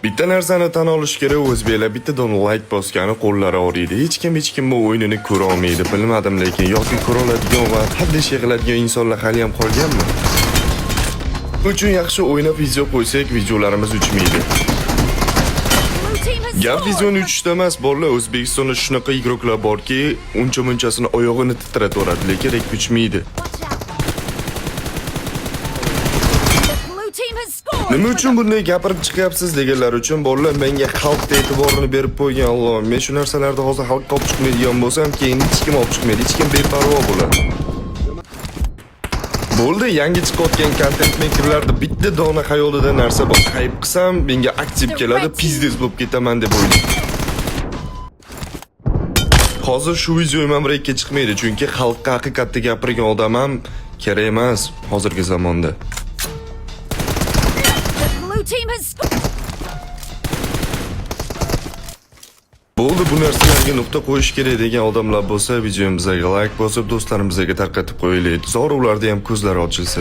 Bitta narsani tan olish kerak, o'zbeklar bittadan like bosgani qo'llari og'riydi. Hech kim bu o'yinini ko'ra olmaydi. Bilmadim, lekin yoki ko'ra oladigan va haddi qiladigan insonlar hali ham qolganmi? Uchun yaxshi o'ynab video qo'ysak, videolarimiz uchmaydi. Gap videoni uchishda emas, bolalar, O'zbekistonda shunaqa igroklar borki, uncha-munchasini oyog'ini titrataveradi, lekin rek uchmaydi. Nima uchun bunday gapirib chiqyapsiz deganlar uchun bolalar, menga xalq e'tiborini berib qo'ygan, Allohim. Men shu narsalarda hozir xalqqa olib chiqmaydigan bo'lsam, keyin hech kim olib chiqmaydi, hech kim beparvo bo'ladi. Bo'ldi, yangi chiqayotgan content makerlarda bitta dona xayolida narsa bor. Hype qilsam, menga aktiv keladi, pizdes bo'lib ketaman deb o'ylayman. Hozir shu videoim ham rekka chiqmaydi, chunki xalqqa haqiqatda gapirgan odam ham kerak emas hozirgi zamonda. Bo'ldi, bu narsalarga nuqta qo'yish kerak degan odamlar bo'lsa, videomizga like bosib, do'stlarimizga tarqatib qo'yaylik. Zor ularda ham ko'zlari ochilsa.